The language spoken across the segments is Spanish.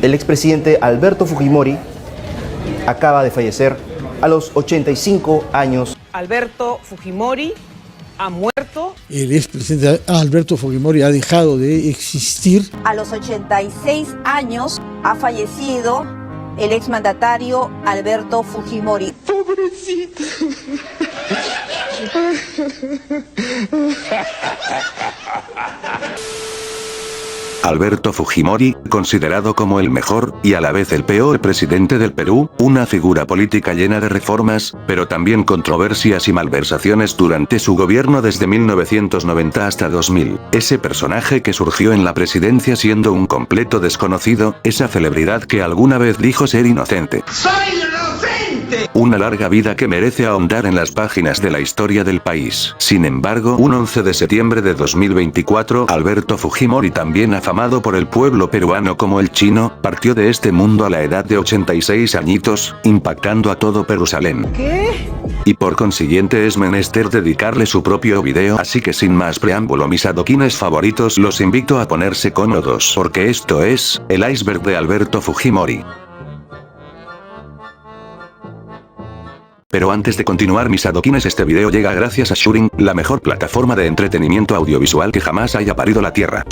El expresidente Alberto Fujimori acaba de fallecer a los 85 años. Alberto Fujimori ha muerto. El expresidente Alberto Fujimori ha dejado de existir. A los 86 años ha fallecido el exmandatario Alberto Fujimori. ¡Pobrecito! Alberto Fujimori, considerado como el mejor, y a la vez el peor presidente del Perú, una figura política llena de reformas, pero también controversias y malversaciones durante su gobierno desde 1990 hasta 2000. Ese personaje que surgió en la presidencia siendo un completo desconocido, esa celebridad que alguna vez dijo ser inocente. ¡Soy inocente! Una larga vida que merece ahondar en las páginas de la historia del país. Sin embargo, un 11 de septiembre de 2024, Alberto Fujimori, también afamado por el pueblo peruano como el Chino, partió de este mundo a la edad de 86 añitos, impactando a todo Jerusalén. ¿Qué? Y por consiguiente es menester dedicarle su propio video, así que sin más preámbulo, mis adoquines favoritos, los invito a ponerse cómodos porque esto es, el iceberg de Alberto Fujimori. Pero antes de continuar, mis adoquines, este video llega gracias a Shurin, la mejor plataforma de entretenimiento audiovisual que jamás haya parido la tierra.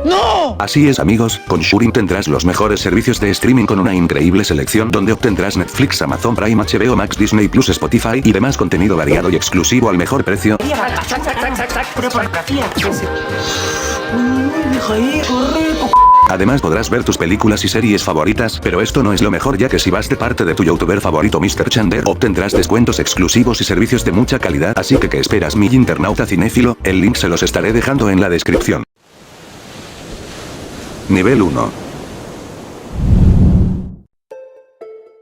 ¡No! Así es, amigos, con Shurin tendrás los mejores servicios de streaming con una increíble selección donde obtendrás Netflix, Amazon Prime, HBO Max, Disney Plus, Spotify y demás contenido variado y exclusivo al mejor precio. Además podrás ver tus películas y series favoritas, pero esto no es lo mejor, ya que si vas de parte de tu youtuber favorito Mr. Chander, obtendrás descuentos exclusivos y servicios de mucha calidad, así que ¿qué esperas, mi internauta cinéfilo? El link se los estaré dejando en la descripción. Nivel 1.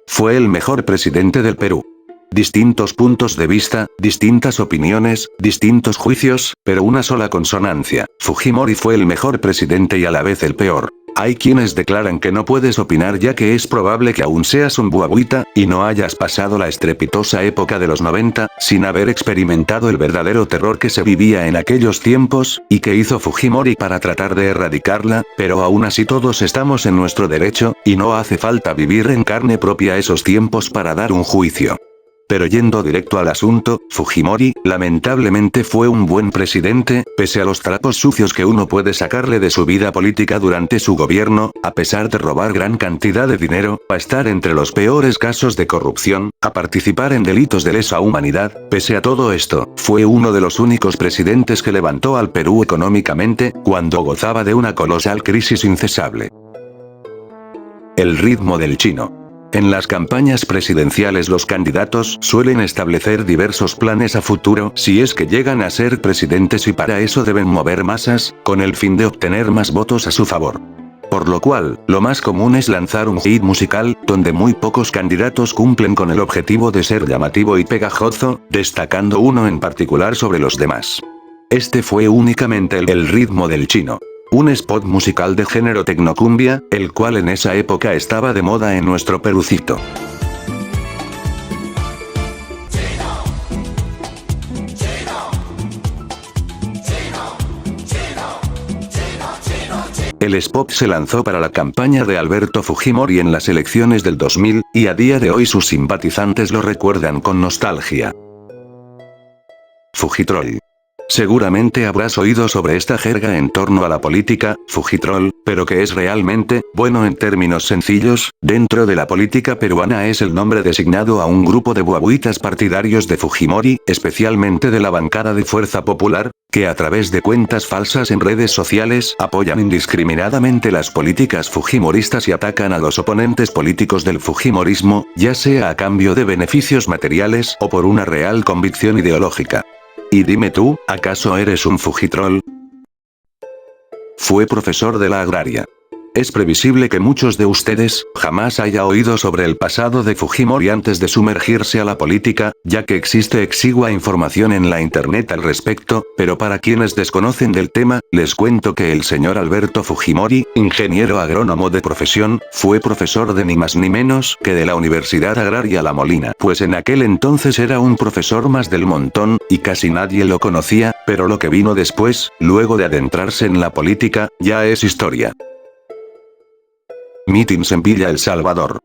Fue el mejor presidente del Perú. Distintos puntos de vista, distintas opiniones, distintos juicios, pero una sola consonancia. Fujimori fue el mejor presidente y a la vez el peor. Hay quienes declaran que no puedes opinar ya que es probable que aún seas un buabuita, y no hayas pasado la estrepitosa época de los 90, sin haber experimentado el verdadero terror que se vivía en aquellos tiempos, y que hizo Fujimori para tratar de erradicarla, pero aún así todos estamos en nuestro derecho, y no hace falta vivir en carne propia esos tiempos para dar un juicio. Pero yendo directo al asunto, Fujimori, lamentablemente fue un buen presidente, pese a los trapos sucios que uno puede sacarle de su vida política durante su gobierno, a pesar de robar gran cantidad de dinero, a estar entre los peores casos de corrupción, a participar en delitos de lesa humanidad. Pese a todo esto, fue uno de los únicos presidentes que levantó al Perú económicamente, cuando gozaba de una colosal crisis incesable. El ritmo del chino. En las campañas presidenciales los candidatos suelen establecer diversos planes a futuro si es que llegan a ser presidentes, y para eso deben mover masas, con el fin de obtener más votos a su favor. Por lo cual, lo más común es lanzar un hit musical, donde muy pocos candidatos cumplen con el objetivo de ser llamativo y pegajoso, destacando uno en particular sobre los demás. Este fue únicamente el ritmo del chino. Un spot musical de género tecnocumbia, el cual en esa época estaba de moda en nuestro Perucito. El spot se lanzó para la campaña de Alberto Fujimori en las elecciones del 2000, y a día de hoy sus simpatizantes lo recuerdan con nostalgia. Fujitroll. Seguramente habrás oído sobre esta jerga en torno a la política, Fujitroll, pero que es realmente, bueno, en términos sencillos, dentro de la política peruana es el nombre designado a un grupo de buabuitas partidarios de Fujimori, especialmente de la bancada de Fuerza Popular, que a través de cuentas falsas en redes sociales apoyan indiscriminadamente las políticas fujimoristas y atacan a los oponentes políticos del fujimorismo, ya sea a cambio de beneficios materiales o por una real convicción ideológica. Y dime tú, ¿acaso eres un Fujitroll? Fue profesor de la agraria. Es previsible que muchos de ustedes jamás haya oído sobre el pasado de Fujimori antes de sumergirse a la política, ya que existe exigua información en la internet al respecto, pero para quienes desconocen del tema, les cuento que el señor Alberto Fujimori, ingeniero agrónomo de profesión, fue profesor de ni más ni menos que de la Universidad Agraria La Molina, pues en aquel entonces era un profesor más del montón, y casi nadie lo conocía, pero lo que vino después, luego de adentrarse en la política, ya es historia. Mítines en Villa El Salvador.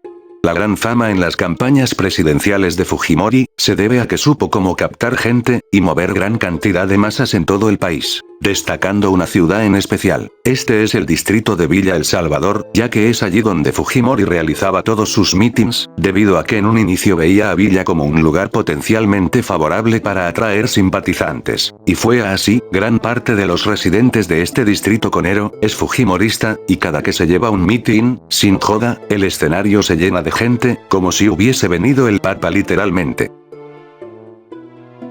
La gran fama en las campañas presidenciales de Fujimori se debe a que supo cómo captar gente y mover gran cantidad de masas en todo el país, destacando una ciudad en especial. Este es el distrito de Villa El Salvador, ya que es allí donde Fujimori realizaba todos sus mítines, debido a que en un inicio veía a Villa como un lugar potencialmente favorable para atraer simpatizantes. Y fue así, gran parte de los residentes de este distrito conero es fujimorista, y cada que se lleva un mitin, sin joda, el escenario se llena de gente, como si hubiese venido el Papa literalmente.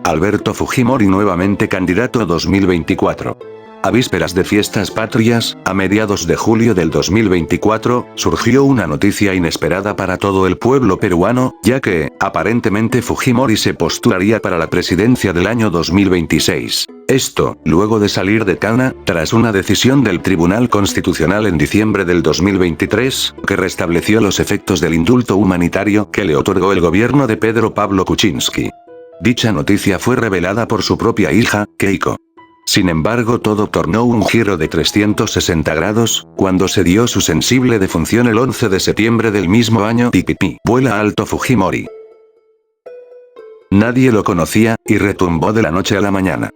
Alberto Fujimori nuevamente candidato 2024. A vísperas de fiestas patrias, a mediados de julio del 2024, surgió una noticia inesperada para todo el pueblo peruano, ya que, aparentemente Fujimori se postularía para la presidencia del año 2026. Esto, luego de salir de cana, tras una decisión del Tribunal Constitucional en diciembre del 2023, que restableció los efectos del indulto humanitario que le otorgó el gobierno de Pedro Pablo Kuczynski. Dicha noticia fue revelada por su propia hija, Keiko. Sin embargo, todo tornó un giro de 360 grados, cuando se dio su sensible defunción el 11 de septiembre del mismo año. Pipipi. Vuela alto Fujimori. Nadie lo conocía, y retumbó de la noche a la mañana.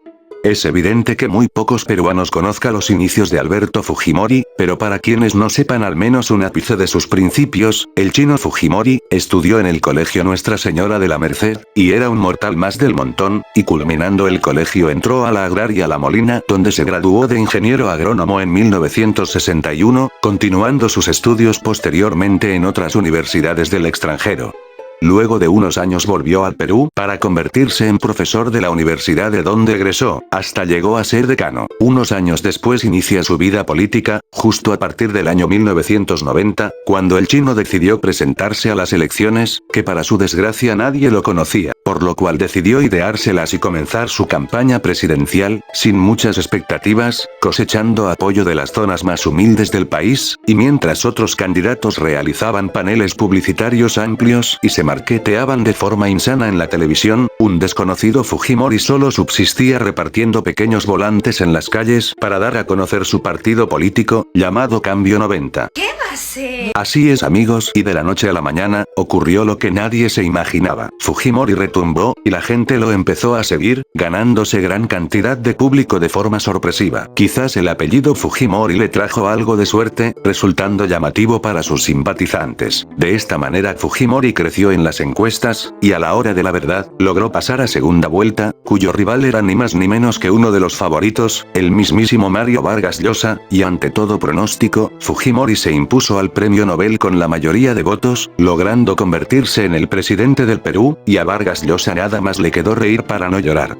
Es evidente que muy pocos peruanos conozcan los inicios de Alberto Fujimori, pero para quienes no sepan al menos un ápice de sus principios, el chino Fujimori estudió en el colegio Nuestra Señora de la Merced, y era un mortal más del montón, y culminando el colegio entró a la agraria La Molina, donde se graduó de ingeniero agrónomo en 1961, continuando sus estudios posteriormente en otras universidades del extranjero. Luego de unos años volvió al Perú para convertirse en profesor de la universidad de donde egresó, hasta llegó a ser decano. Unos años después inicia su vida política, justo a partir del año 1990, cuando el chino decidió presentarse a las elecciones, que para su desgracia nadie lo conocía, por lo cual decidió ideárselas y comenzar su campaña presidencial, sin muchas expectativas, cosechando apoyo de las zonas más humildes del país, y mientras otros candidatos realizaban paneles publicitarios amplios y se marketeaban de forma insana en la televisión, un desconocido Fujimori solo subsistía repartiendo pequeños volantes en las calles para dar a conocer su partido político, llamado Cambio 90. ¿Qué va a hacer? Así es, amigos, y de la noche a la mañana, ocurrió lo que nadie se imaginaba. Fujimori retumbó, y la gente lo empezó a seguir, ganándose gran cantidad de público de forma sorpresiva. Quizás el apellido Fujimori le trajo algo de suerte, resultando llamativo para sus simpatizantes. De esta manera Fujimori creció en las encuestas, y a la hora de la verdad, logró pasar a segunda vuelta, cuyo rival era ni más ni menos que uno de los favoritos, el mismísimo Mario Vargas Llosa, y ante todo pronóstico, Fujimori se impuso al premio Nobel con la mayoría de votos, logrando convertirse en el presidente del Perú, y a Vargas Llosa nada más le quedó reír para no llorar.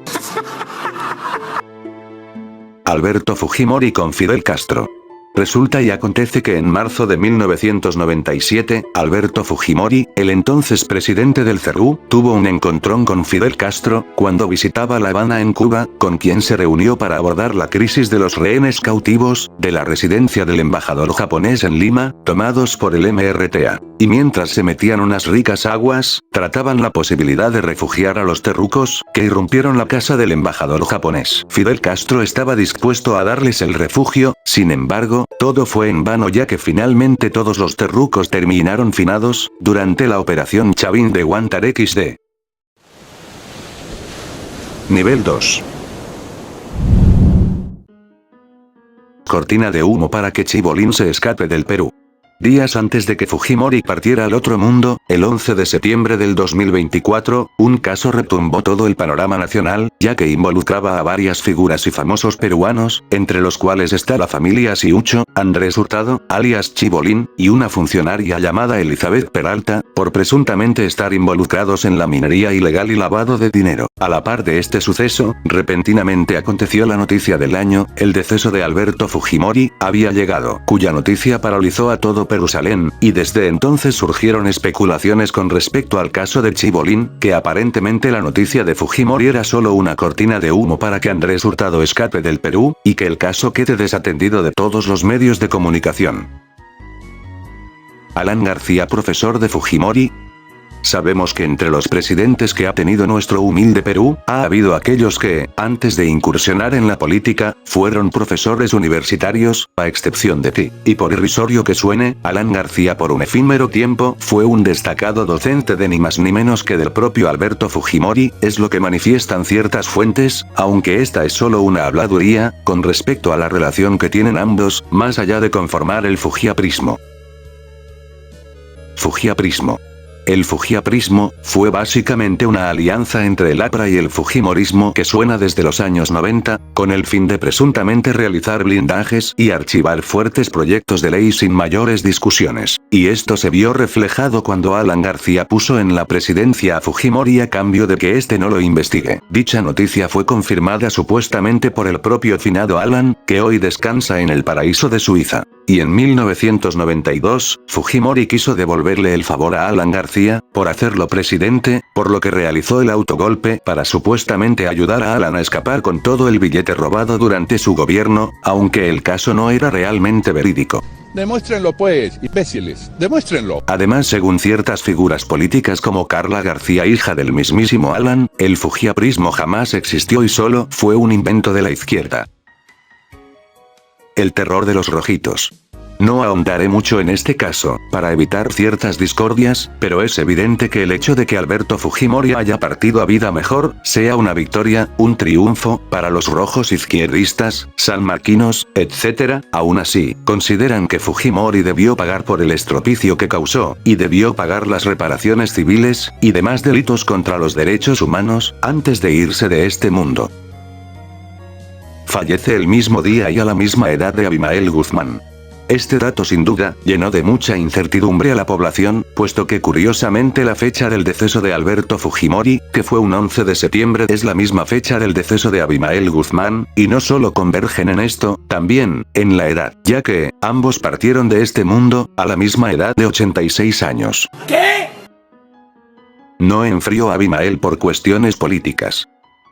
Alberto Fujimori con Fidel Castro. Resulta y acontece que en marzo de 1997, Alberto Fujimori, el entonces presidente del Perú, tuvo un encontrón con Fidel Castro, cuando visitaba La Habana en Cuba, con quien se reunió para abordar la crisis de los rehenes cautivos, de la residencia del embajador japonés en Lima, tomados por el MRTA. Y mientras se metían unas ricas aguas, trataban la posibilidad de refugiar a los terrucos, que irrumpieron la casa del embajador japonés. Fidel Castro estaba dispuesto a darles el refugio, sin embargo, todo fue en vano, ya que finalmente todos los terrucos terminaron finados, durante la operación Chavín de Guantar XD. Nivel 2. Cortina de humo para que Chibolín se escape del Perú. Días antes de que Fujimori partiera al otro mundo, el 11 de septiembre del 2024, un caso retumbó todo el panorama nacional, ya que involucraba a varias figuras y famosos peruanos, entre los cuales está la familia Siucho, Andrés Hurtado, alias Chibolín, y una funcionaria llamada Elizabeth Peralta, por presuntamente estar involucrados en la minería ilegal y lavado de dinero. A la par de este suceso, repentinamente aconteció la noticia del año, el deceso de Alberto Fujimori, había llegado, cuya noticia paralizó a todo Jerusalén, y desde entonces surgieron especulaciones con respecto al caso de Chibolín, que aparentemente la noticia de Fujimori era solo una cortina de humo para que Andrés Hurtado escape del Perú, y que el caso quede desatendido de todos los medios de comunicación. Alan García, profesor de Fujimori. Sabemos que entre los presidentes que ha tenido nuestro humilde Perú, ha habido aquellos que, antes de incursionar en la política, fueron profesores universitarios, a excepción de ti. Y por irrisorio que suene, Alan García por un efímero tiempo fue un destacado docente de ni más ni menos que del propio Alberto Fujimori, es lo que manifiestan ciertas fuentes, aunque esta es solo una habladuría, con respecto a la relación que tienen ambos, más allá de conformar el fujiaprismo. Fujiaprismo. El fujiaprismo fue básicamente una alianza entre el APRA y el fujimorismo que suena desde los años 90, con el fin de presuntamente realizar blindajes y archivar fuertes proyectos de ley sin mayores discusiones. Y esto se vio reflejado cuando Alan García puso en la presidencia a Fujimori a cambio de que éste no lo investigue. Dicha noticia fue confirmada supuestamente por el propio finado Alan, que hoy descansa en el paraíso de Suiza. Y en 1992, Fujimori quiso devolverle el favor a Alan García, por hacerlo presidente, por lo que realizó el autogolpe para supuestamente ayudar a Alan a escapar con todo el billete robado durante su gobierno, aunque el caso no era realmente verídico. Demuéstrenlo pues, imbéciles, demuéstrenlo. Además, según ciertas figuras políticas como Carla García, hija del mismísimo Alan, el fujiaprismo jamás existió y solo fue un invento de la izquierda. El terror de los rojitos. No ahondaré mucho en este caso, para evitar ciertas discordias, pero es evidente que el hecho de que Alberto Fujimori haya partido a vida mejor, sea una victoria, un triunfo, para los rojos izquierdistas, sanmarquinos, etc. Aún así, consideran que Fujimori debió pagar por el estropicio que causó, y debió pagar las reparaciones civiles, y demás delitos contra los derechos humanos, antes de irse de este mundo. Fallece el mismo día y a la misma edad de Abimael Guzmán. Este dato sin duda, llenó de mucha incertidumbre a la población, puesto que curiosamente la fecha del deceso de Alberto Fujimori, que fue un 11 de septiembre, es la misma fecha del deceso de Abimael Guzmán, y no solo convergen en esto, también, en la edad, ya que, ambos partieron de este mundo, a la misma edad de 86 años. ¿Qué? No enfrió a Abimael por cuestiones políticas.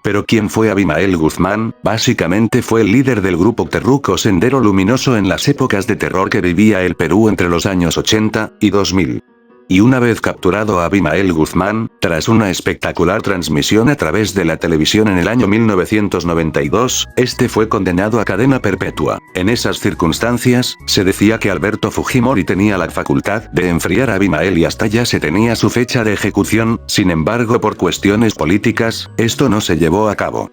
Pero ¿quién fue Abimael Guzmán? Básicamente fue el líder del grupo terruco Sendero Luminoso en las épocas de terror que vivía el Perú entre los años 80 y 2000. Y una vez capturado a Abimael Guzmán, tras una espectacular transmisión a través de la televisión en el año 1992, este fue condenado a cadena perpetua. En esas circunstancias, se decía que Alberto Fujimori tenía la facultad de enfriar a Abimael y hasta ya se tenía su fecha de ejecución, sin embargo por cuestiones políticas, esto no se llevó a cabo.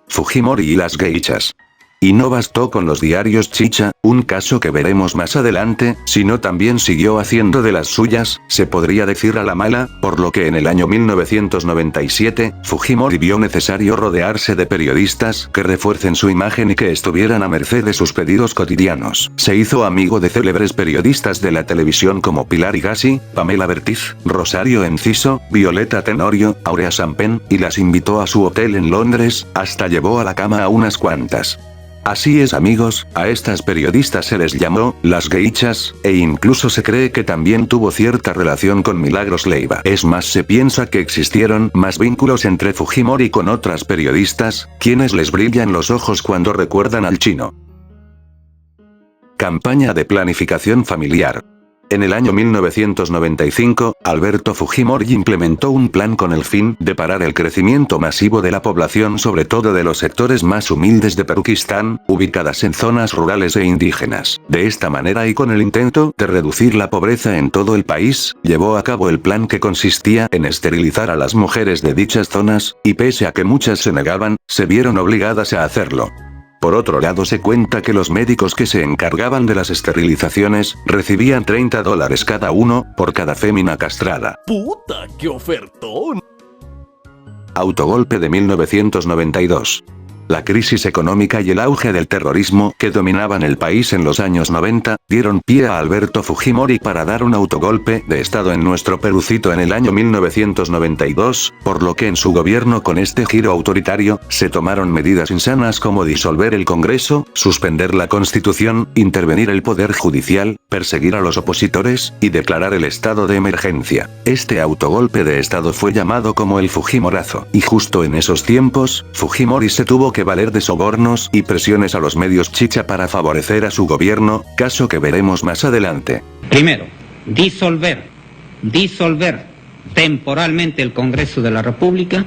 Fujimori y las geishas. Y no bastó con los diarios chicha, un caso que veremos más adelante, sino también siguió haciendo de las suyas, se podría decir a la mala, por lo que en el año 1997, Fujimori vio necesario rodearse de periodistas que refuercen su imagen y que estuvieran a merced de sus pedidos cotidianos. Se hizo amigo de célebres periodistas de la televisión como Pilar Higassi, Pamela Bertiz, Rosario Enciso, Violeta Tenorio, Aurea Sampen, y las invitó a su hotel en Londres, hasta llevó a la cama a unas cuantas. Así es amigos, a estas periodistas se les llamó, las geishas, e incluso se cree que también tuvo cierta relación con Milagros Leiva. Es más, se piensa que existieron más vínculos entre Fujimori con otras periodistas, quienes les brillan los ojos cuando recuerdan al chino. Campaña de planificación familiar. En el año 1995, Alberto Fujimori implementó un plan con el fin de parar el crecimiento masivo de la población, sobre todo de los sectores más humildes de Perúquistán, ubicadas en zonas rurales e indígenas. De esta manera y con el intento de reducir la pobreza en todo el país, llevó a cabo el plan que consistía en esterilizar a las mujeres de dichas zonas, y pese a que muchas se negaban, se vieron obligadas a hacerlo. Por otro lado, se cuenta que los médicos que se encargaban de las esterilizaciones, recibían $30 cada uno, por cada fémina castrada. ¡Puta, qué ofertón! Autogolpe de 1992. La crisis económica y el auge del terrorismo que dominaban el país en los años 90, dieron pie a Alberto Fujimori para dar un autogolpe de estado en nuestro Perucito en el año 1992, por lo que en su gobierno con este giro autoritario, se tomaron medidas insanas como disolver el Congreso, suspender la Constitución, intervenir el Poder Judicial, perseguir a los opositores, y declarar el estado de emergencia. Este autogolpe de estado fue llamado como el Fujimorazo. Y justo en esos tiempos, Fujimori se tuvo que valer de sobornos y presiones a los medios chicha para favorecer a su gobierno, caso que veremos más adelante. Primero, disolver disolver temporalmente el Congreso de la República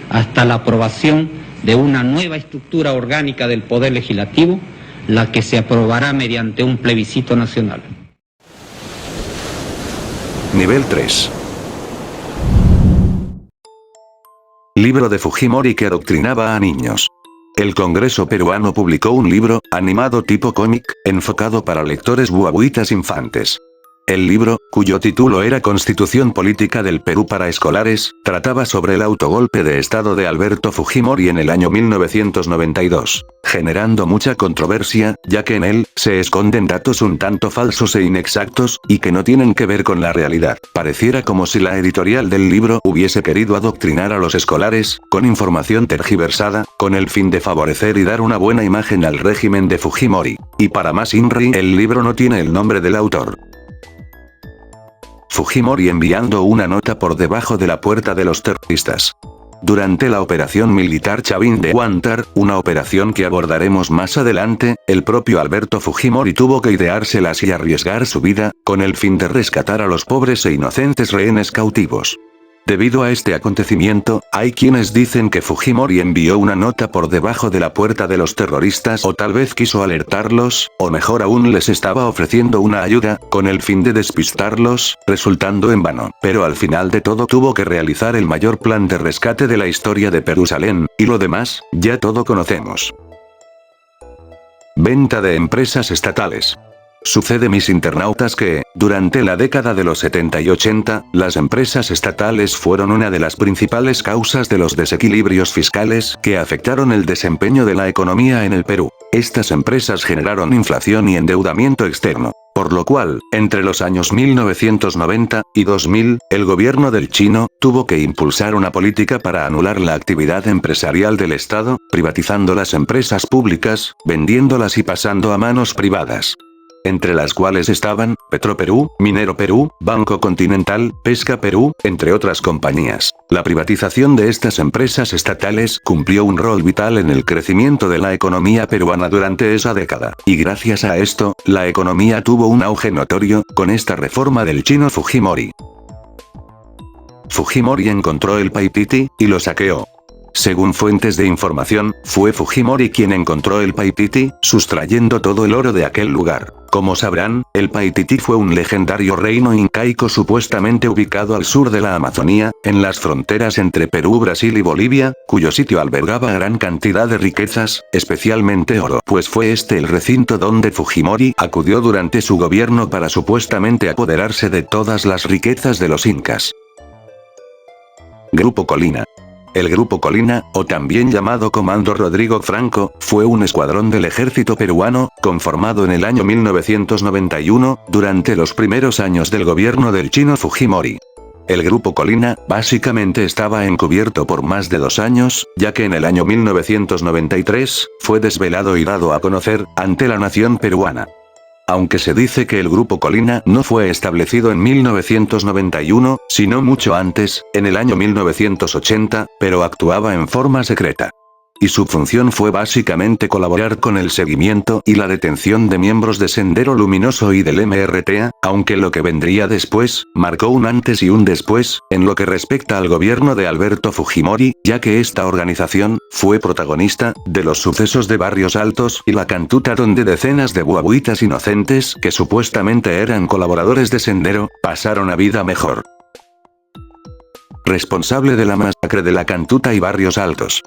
hasta la aprobación de una nueva estructura orgánica del Poder Legislativo, la que se aprobará mediante un plebiscito nacional. Nivel 3. Libro de Fujimori que adoctrinaba a niños. El Congreso peruano publicó un libro, animado tipo cómic, enfocado para lectores guaguitas infantes. El libro, cuyo título era Constitución Política del Perú para Escolares, trataba sobre el autogolpe de Estado de Alberto Fujimori en el año 1992, generando mucha controversia, ya que en él se esconden datos un tanto falsos e inexactos, y que no tienen que ver con la realidad. Pareciera como si la editorial del libro hubiese querido adoctrinar a los escolares, con información tergiversada, con el fin de favorecer y dar una buena imagen al régimen de Fujimori. Y para más INRI, el libro no tiene el nombre del autor. Fujimori enviando una nota por debajo de la puerta de los terroristas. Durante la operación militar Chavín de Huántar, una operación que abordaremos más adelante, el propio Alberto Fujimori tuvo que ideárselas y arriesgar su vida, con el fin de rescatar a los pobres e inocentes rehenes cautivos. Debido a este acontecimiento, hay quienes dicen que Fujimori envió una nota por debajo de la puerta de los terroristas o tal vez quiso alertarlos, o mejor aún les estaba ofreciendo una ayuda, con el fin de despistarlos, resultando en vano. Pero al final de todo tuvo que realizar el mayor plan de rescate de la historia de Perusalén, y lo demás, ya todo conocemos. Venta de empresas estatales. Sucede, mis internautas, que, durante la década de los 70 y 80, las empresas estatales fueron una de las principales causas de los desequilibrios fiscales que afectaron el desempeño de la economía en el Perú. Estas empresas generaron inflación y endeudamiento externo. Por lo cual, entre los años 1990 y 2000, el gobierno del Chino tuvo que impulsar una política para anular la actividad empresarial del Estado, privatizando las empresas públicas, vendiéndolas y pasando a manos privadas, entre las cuales estaban Petroperú, Minero Perú, Banco Continental, Pesca Perú, entre otras compañías. La privatización de estas empresas estatales cumplió un rol vital en el crecimiento de la economía peruana durante esa década. Y gracias a esto, la economía tuvo un auge notorio, con esta reforma del chino Fujimori. Fujimori encontró el Paititi, y lo saqueó. Según fuentes de información, fue Fujimori quien encontró el Paititi, sustrayendo todo el oro de aquel lugar. Como sabrán, el Paititi fue un legendario reino incaico supuestamente ubicado al sur de la Amazonía, en las fronteras entre Perú, Brasil y Bolivia, cuyo sitio albergaba gran cantidad de riquezas, especialmente oro. Pues fue este el recinto donde Fujimori acudió durante su gobierno para supuestamente apoderarse de todas las riquezas de los incas. Grupo Colina. El Grupo Colina, o también llamado Comando Rodrigo Franco, fue un escuadrón del ejército peruano, conformado en el año 1991, durante los primeros años del gobierno del chino Fujimori. El Grupo Colina, básicamente estaba encubierto por más de 2 años, ya que en el año 1993, fue desvelado y dado a conocer, ante la nación peruana. Aunque se dice que el Grupo Colina no fue establecido en 1991, sino mucho antes, en el año 1980, pero actuaba en forma secreta. Y su función fue básicamente colaborar con el seguimiento y la detención de miembros de Sendero Luminoso y del MRTA, aunque lo que vendría después, marcó un antes y un después, en lo que respecta al gobierno de Alberto Fujimori, ya que esta organización, fue protagonista, de los sucesos de Barrios Altos y La Cantuta, donde decenas de guaguitas inocentes, que supuestamente eran colaboradores de Sendero, pasaron a vida mejor. Responsable de la masacre de La Cantuta y Barrios Altos.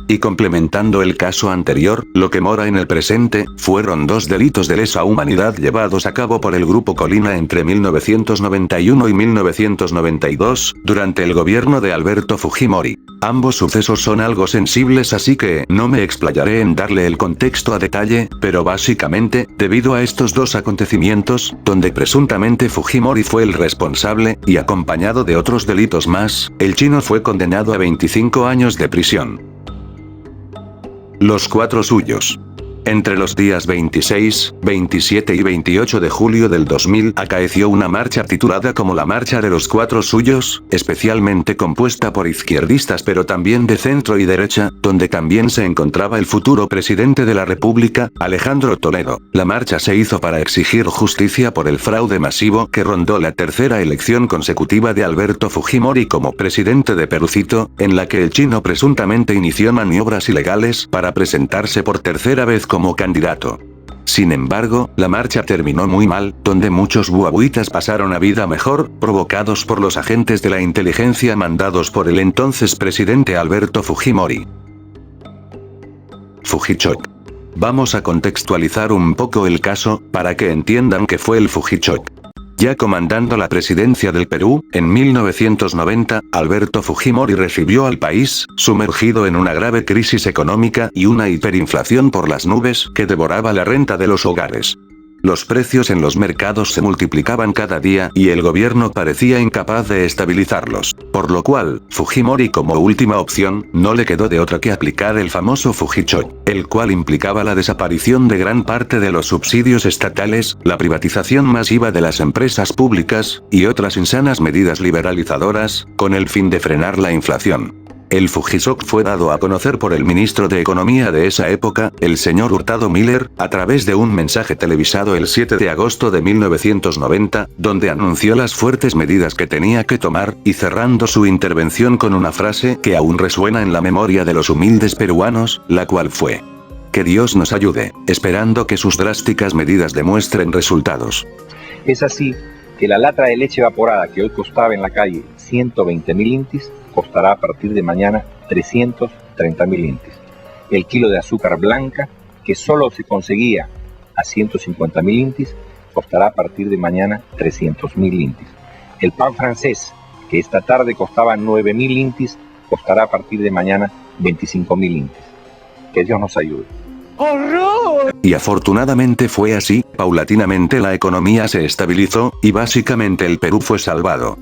Y complementando el caso anterior, lo que mora en el presente, fueron 2 delitos de lesa humanidad llevados a cabo por el Grupo Colina entre 1991 y 1992, durante el gobierno de Alberto Fujimori. Ambos sucesos son algo sensibles, así que no me explayaré en darle el contexto a detalle, pero básicamente, debido a estos 2 acontecimientos, donde presuntamente Fujimori fue el responsable, y acompañado de otros delitos más, el chino fue condenado a 25 años de prisión. Los 4 suyos. Entre los días 26, 27 y 28 de julio del 2000 acaeció una marcha titulada como la Marcha de los Cuatro Suyos, especialmente compuesta por izquierdistas pero también de centro y derecha, donde también se encontraba el futuro presidente de la República, Alejandro Toledo. La marcha se hizo para exigir justicia por el fraude masivo que rondó la tercera elección consecutiva de Alberto Fujimori como presidente de Perucito, en la que el chino presuntamente inició maniobras ilegales para presentarse por tercera vez como candidato. Sin embargo, la marcha terminó muy mal, donde muchos buabuitas pasaron a vida mejor, provocados por los agentes de la inteligencia mandados por el entonces presidente Alberto Fujimori. Fujichoc. Vamos a contextualizar un poco el caso, para que entiendan qué fue el Fujichoc. Ya comandando la presidencia del Perú, en 1990, Alberto Fujimori recibió al país, sumergido en una grave crisis económica y una hiperinflación por las nubes que devoraba la renta de los hogares. Los precios en los mercados se multiplicaban cada día y el gobierno parecía incapaz de estabilizarlos, por lo cual, Fujimori como última opción, no le quedó de otra que aplicar el famoso Fujichoc, el cual implicaba la desaparición de gran parte de los subsidios estatales, la privatización masiva de las empresas públicas, y otras insanas medidas liberalizadoras, con el fin de frenar la inflación. El Fujichoc fue dado a conocer por el ministro de Economía de esa época, el señor Hurtado Miller, a través de un mensaje televisado el 7 de agosto de 1990, donde anunció las fuertes medidas que tenía que tomar, y cerrando su intervención con una frase que aún resuena en la memoria de los humildes peruanos, la cual fue: "Que Dios nos ayude", esperando que sus drásticas medidas demuestren resultados. Es así que la lata de leche evaporada que hoy costaba en la calle 120.000 intis, costará a partir de mañana 330.000 intis. El kilo de azúcar blanca, que solo se conseguía a 150.000 intis, costará a partir de mañana 300.000 intis. El pan francés, que esta tarde costaba 9.000 intis, costará a partir de mañana 25.000 intis. Que Dios nos ayude. ¡Horror! Y afortunadamente fue así, paulatinamente la economía se estabilizó, y básicamente el Perú fue salvado.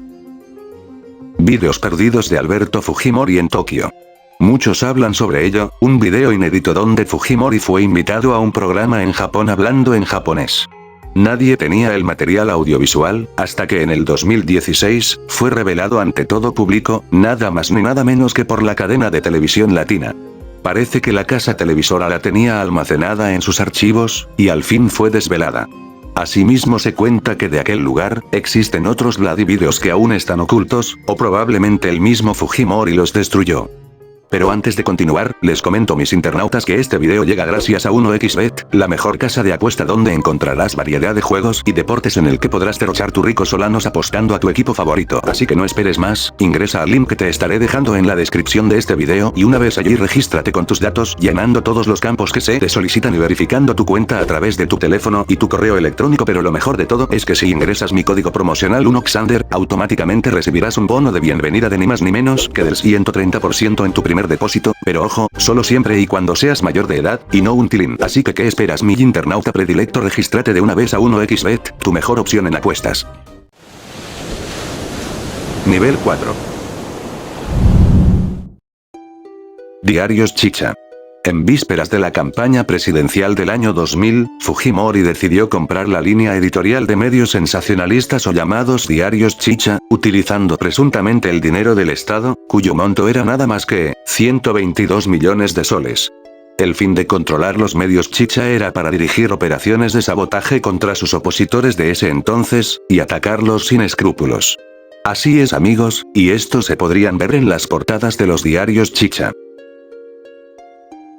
Videos perdidos de Alberto Fujimori en Tokio. Muchos hablan sobre ello, un video inédito donde Fujimori fue invitado a un programa en Japón hablando en japonés. Nadie tenía el material audiovisual, hasta que en el 2016, fue revelado ante todo público, nada más ni nada menos que por la cadena de televisión latina. Parece que la casa televisora la tenía almacenada en sus archivos, y al fin fue desvelada. Asimismo se cuenta que de aquel lugar, existen otros Vladivideos que aún están ocultos, o probablemente el mismo Fujimori los destruyó. Pero antes de continuar, les comento mis internautas que este video llega gracias a 1xBet, la mejor casa de apuesta donde encontrarás variedad de juegos y deportes en el que podrás derrochar tus ricos solanos apostando a tu equipo favorito. Así que no esperes más, ingresa al link que te estaré dejando en la descripción de este video y una vez allí regístrate con tus datos, llenando todos los campos que se te solicitan y verificando tu cuenta a través de tu teléfono y tu correo electrónico. Pero lo mejor de todo es que si ingresas mi código promocional 1xander, automáticamente recibirás un bono de bienvenida de ni más ni menos que del 130% en tu primer depósito, pero ojo, solo siempre y cuando seas mayor de edad, y no un tilín. Así que ¿qué esperas, mi internauta predilecto? Regístrate de una vez a 1xBet, tu mejor opción en apuestas. Nivel 4. Diarios Chicha. En vísperas de la campaña presidencial del año 2000, Fujimori decidió comprar la línea editorial de medios sensacionalistas o llamados Diarios Chicha, utilizando presuntamente el dinero del Estado, cuyo monto era nada más que 122 millones de soles. El fin de controlar los medios Chicha era para dirigir operaciones de sabotaje contra sus opositores de ese entonces, y atacarlos sin escrúpulos. Así es, amigos, y esto se podrían ver en las portadas de los diarios Chicha.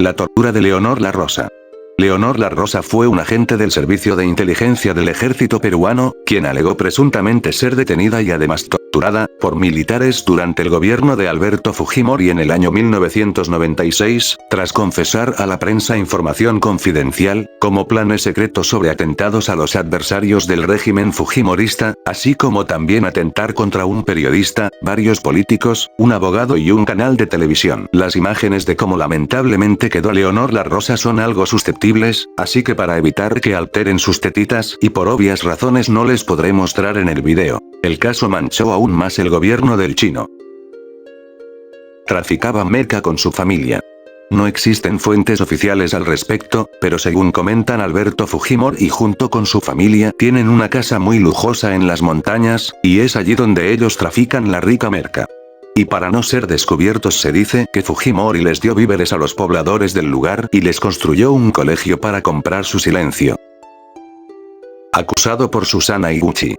La tortura de Leonor La Rosa. Leonor La Rosa fue un agente del Servicio de Inteligencia del Ejército peruano, quien alegó presuntamente ser detenida y además torturada por militares durante el gobierno de Alberto Fujimori en el año 1996, tras confesar a la prensa información confidencial, como planes secretos sobre atentados a los adversarios del régimen fujimorista, así como también atentar contra un periodista, varios políticos, un abogado y un canal de televisión. Las imágenes de cómo lamentablemente quedó Leonor La Rosa son algo susceptibles, así que para evitar que alteren sus tetitas, y por obvias razones no les podré mostrar en el video. El caso manchó aún más el gobierno del chino. Traficaba merca con su familia. no existen fuentes oficiales al respecto, pero según comentan Alberto Fujimori y junto con su familia tienen una casa muy lujosa en las montañas, y es allí donde ellos trafican la rica merca. Y para no ser descubiertos se dice que Fujimori les dio víveres a los pobladores del lugar y les construyó un colegio para comprar su silencio. Acusado por Susana Iguchi.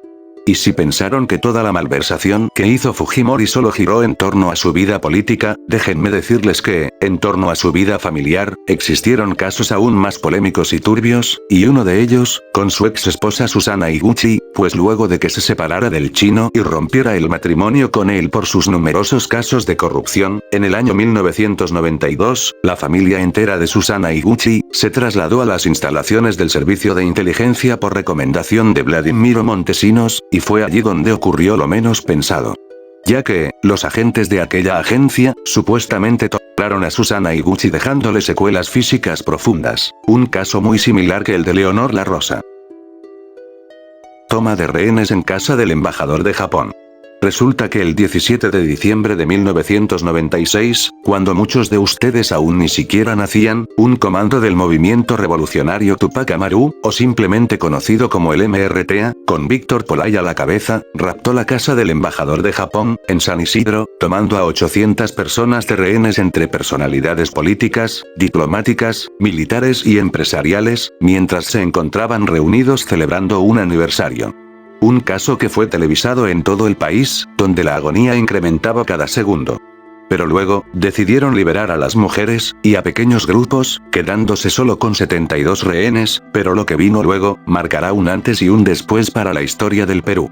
Y si pensaron que toda la malversación que hizo Fujimori solo giró en torno a su vida política, déjenme decirles que, en torno a su vida familiar, existieron casos aún más polémicos y turbios, y uno de ellos, con su ex esposa Susana Iguchi, pues luego de que se separara del chino y rompiera el matrimonio con él por sus numerosos casos de corrupción, en el año 1992, la familia entera de Susana Iguchi, se trasladó a las instalaciones del Servicio de Inteligencia por recomendación de Vladimiro Montesinos, y fue allí donde ocurrió lo menos pensado. Ya que, los agentes de aquella agencia, supuestamente torturaron a Susana Iguchi dejándole secuelas físicas profundas, un caso muy similar que el de Leonor La Rosa. Toma de rehenes en casa del embajador de Japón. Resulta que el 17 de diciembre de 1996, cuando muchos de ustedes aún ni siquiera nacían, un comando del movimiento revolucionario Tupac Amaru, o simplemente conocido como el MRTA, con Víctor Polay a la cabeza, raptó la casa del embajador de Japón, en San Isidro, tomando a 800 personas de rehenes entre personalidades políticas, diplomáticas, militares y empresariales, mientras se encontraban reunidos celebrando un aniversario. Un caso que fue televisado en todo el país, donde la agonía incrementaba cada segundo. Pero luego, decidieron liberar a las mujeres, y a pequeños grupos, quedándose solo con 72 rehenes, pero lo que vino luego, marcará un antes y un después para la historia del Perú.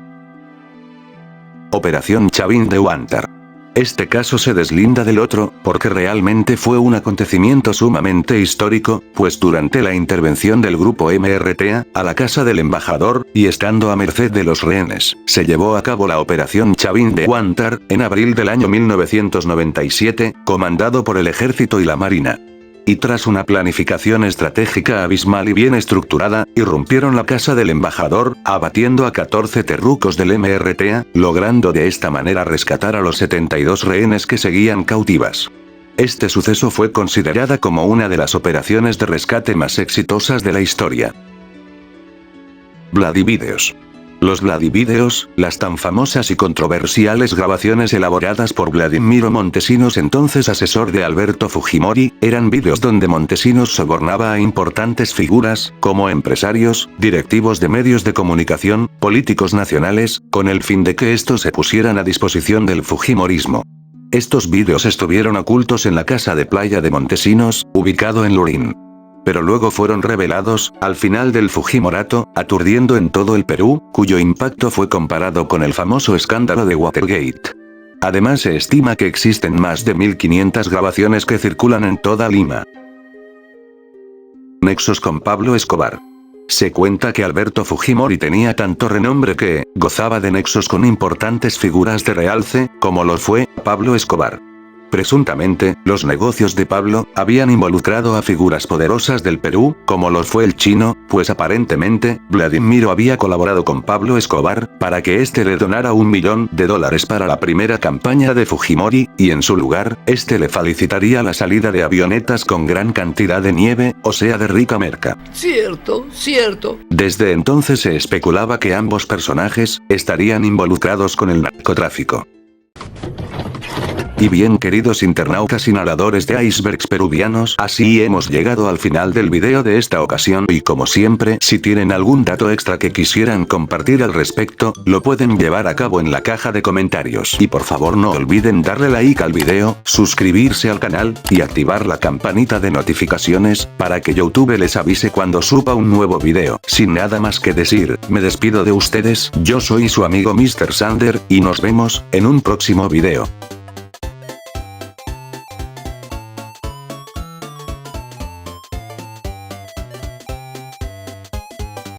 Operación Chavín de Huántar. Este caso se deslinda del otro, porque realmente fue un acontecimiento sumamente histórico, pues durante la intervención del grupo MRTA, a la casa del embajador, y estando a merced de los rehenes, se llevó a cabo la Operación Chavín de Huántar, en abril del año 1997, comandado por el Ejército y la Marina. Y tras una planificación estratégica abismal y bien estructurada, irrumpieron la casa del embajador, abatiendo a 14 terrucos del MRTA, logrando de esta manera rescatar a los 72 rehenes que seguían cautivas. Este suceso fue considerada como una de las operaciones de rescate más exitosas de la historia. Vladivideos. Los Vladivideos, las tan famosas y controversiales grabaciones elaboradas por Vladimiro Montesinos, entonces asesor de Alberto Fujimori, eran vídeos donde Montesinos sobornaba a importantes figuras, como empresarios, directivos de medios de comunicación, políticos nacionales, con el fin de que estos se pusieran a disposición del fujimorismo. Estos vídeos estuvieron ocultos en la casa de playa de Montesinos, ubicado en Lurín. Pero luego fueron revelados, al final del Fujimorato, aturdiendo en todo el Perú, cuyo impacto fue comparado con el famoso escándalo de Watergate. Además se estima que existen más de 1500 grabaciones que circulan en toda Lima. Nexos con Pablo Escobar. Se cuenta que Alberto Fujimori tenía tanto renombre que, gozaba de nexos con importantes figuras de realce, como lo fue Pablo Escobar. Presuntamente, los negocios de Pablo habían involucrado a figuras poderosas del Perú, como lo fue el chino, pues aparentemente, Vladimiro había colaborado con Pablo Escobar, para que éste le donara $1 millón para la primera campaña de Fujimori, y en su lugar, éste le facilitaría la salida de avionetas con gran cantidad de nieve, o sea de rica merca. Cierto, cierto. Desde entonces se especulaba que ambos personajes, estarían involucrados con el narcotráfico. Y bien, queridos internautas y nadadores de icebergs peruvianos, así hemos llegado al final del video de esta ocasión, y como siempre, si tienen algún dato extra que quisieran compartir al respecto, lo pueden llevar a cabo en la caja de comentarios. Y por favor no olviden darle like al video, suscribirse al canal, y activar la campanita de notificaciones, para que YouTube les avise cuando suba un nuevo video. Sin nada más que decir, me despido de ustedes, yo soy su amigo Mr. Sander, y nos vemos en un próximo video.